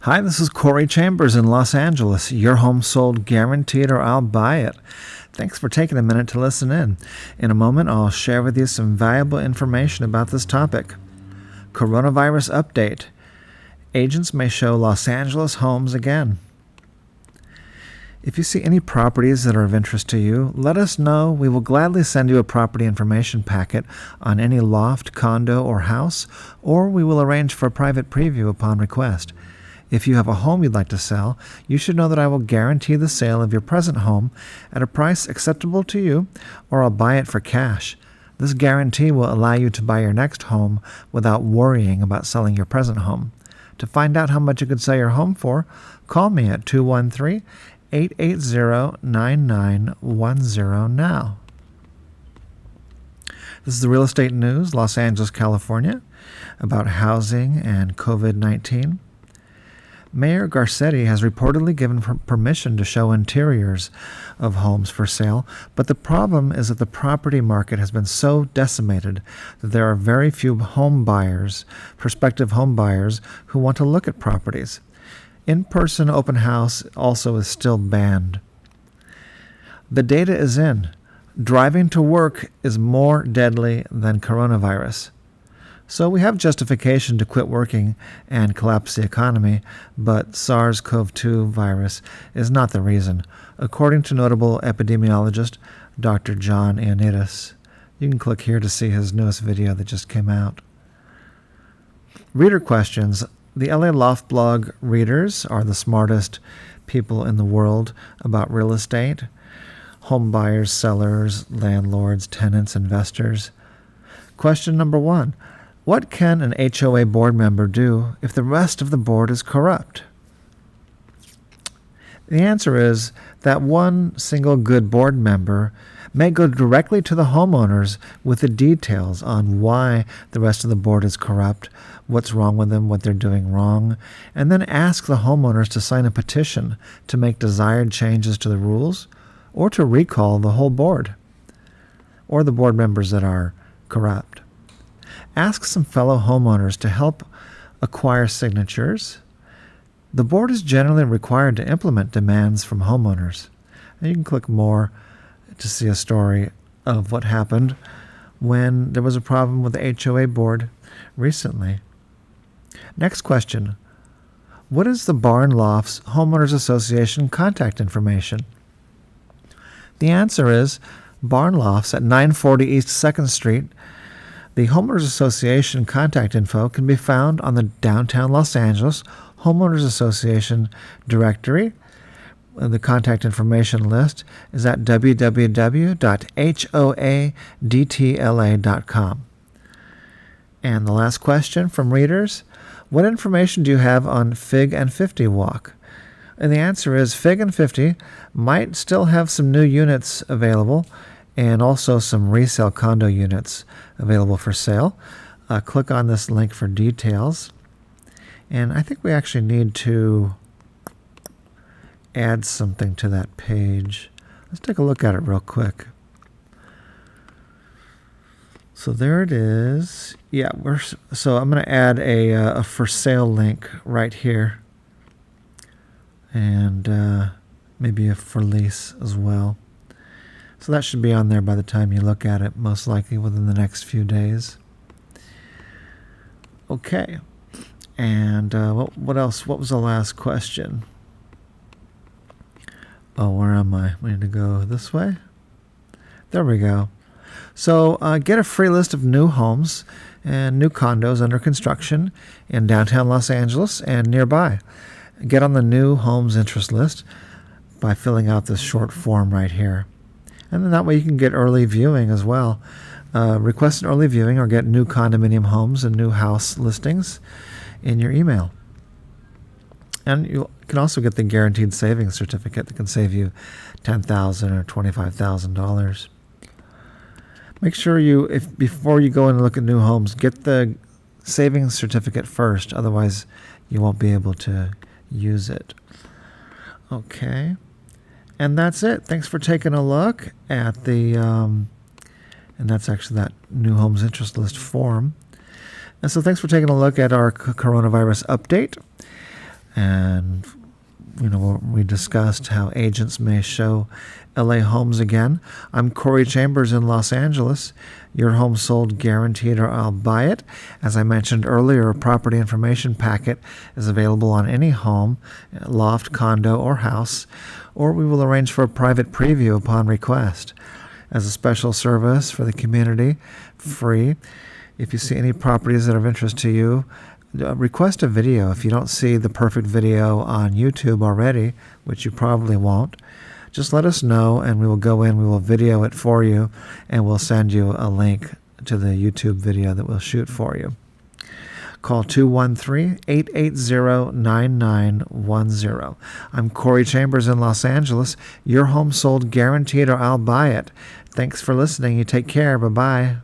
Hi, this is Corey Chambers in Los Angeles. Your home sold guaranteed or I'll buy it. Thanks for taking a minute to listen in. In a moment, I'll share with you some valuable information about this topic. Coronavirus update. Agents may show Los Angeles homes again. If you see any properties that are of interest to you, let us know. We will gladly send you a property information packet on any loft, condo, or house, or we will arrange for a private preview upon request. If you have a home you'd like to sell, you should know that I will guarantee the sale of your present home at a price acceptable to you, or I'll buy it for cash. This guarantee will allow you to buy your next home without worrying about selling your present home. To find out how much you could sell your home for, call me at 213-880-9910 now. This is the Real Estate News, Los Angeles, California, about housing and COVID-19. Mayor Garcetti has reportedly given permission to show interiors of homes for sale, but the problem is that the property market has been so decimated that there are very few prospective home buyers, who want to look at properties. In-person open house also is still banned. The data is in. Driving to work is more deadly than coronavirus. So we have justification to quit working and collapse the economy, but SARS-CoV-2 virus is not the reason, according to notable epidemiologist Dr. John Ionnidis. You can click here to see his newest video that just came out. Reader questions. The LA Loft blog readers are the smartest people in the world about real estate. Home buyers, sellers, landlords, tenants, investors. Question number 1. What can an HOA board member do if the rest of the board is corrupt? The answer is that one single good board member may go directly to the homeowners with the details on why the rest of the board is corrupt, what's wrong with them, what they're doing wrong, and then ask the homeowners to sign a petition to make desired changes to the rules or to recall the whole board or the board members that are corrupt. Ask some fellow homeowners to help acquire signatures. The board is generally required to implement demands from homeowners. And you can click more to see a story of what happened when there was a problem with the HOA board recently. Next question. What is the Barn Lofts Homeowners Association contact information? The answer is Barn Lofts at 940 East 2nd Street. The Homeowners Association contact info can be found on the Downtown Los Angeles Homeowners Association directory. The contact information list is at www.hoadtla.com. And the last question from readers, what information do you have on Fig and 50 Walk? And the answer is Fig and 50 might still have some new units available, and also some resale condo units available for sale. Click on this link for details. And I think we actually need to add something to that page. Let's take a look at it real quick. So there it is. Yeah, so I'm going to add a for sale link right here. And maybe a for lease as well. So that should be on there by the time you look at it, most likely within the next few days. Okay. And what else? What was the last question? Oh, where am I? We need to go this way. There we go. So get a free list of new homes and new condos under construction in downtown Los Angeles and nearby. Get on the new homes interest list by filling out this short form right here. And then that way you can get early viewing as well. Request an early viewing or get new condominium homes and new house listings in your email. And you can also get the guaranteed savings certificate that can save you $10,000 or $25,000. Make sure before you go and look at new homes, get the savings certificate first. Otherwise, you won't be able to use it. Okay. And that's it. Thanks for taking a look at the, and that's actually that new homes interest list form. And so thanks for taking a look at our coronavirus update. And we discussed how agents may show LA homes again. I'm Corey Chambers in Los Angeles. Your home sold guaranteed, or I'll buy it. As I mentioned earlier, a property information packet is available on any home, loft, condo, or house, or we will arrange for a private preview upon request. As a special service for the community, free. If you see any properties that are of interest to you, request a video. If you don't see the perfect video on YouTube already, which you probably won't, just let us know and we will go in, we will video it for you, and we'll send you a link to the YouTube video that we'll shoot for you. Call 213-880-9910. I'm Corey Chambers in Los Angeles. Your home sold guaranteed, or I'll buy it. Thanks for listening. You take care. Bye-bye.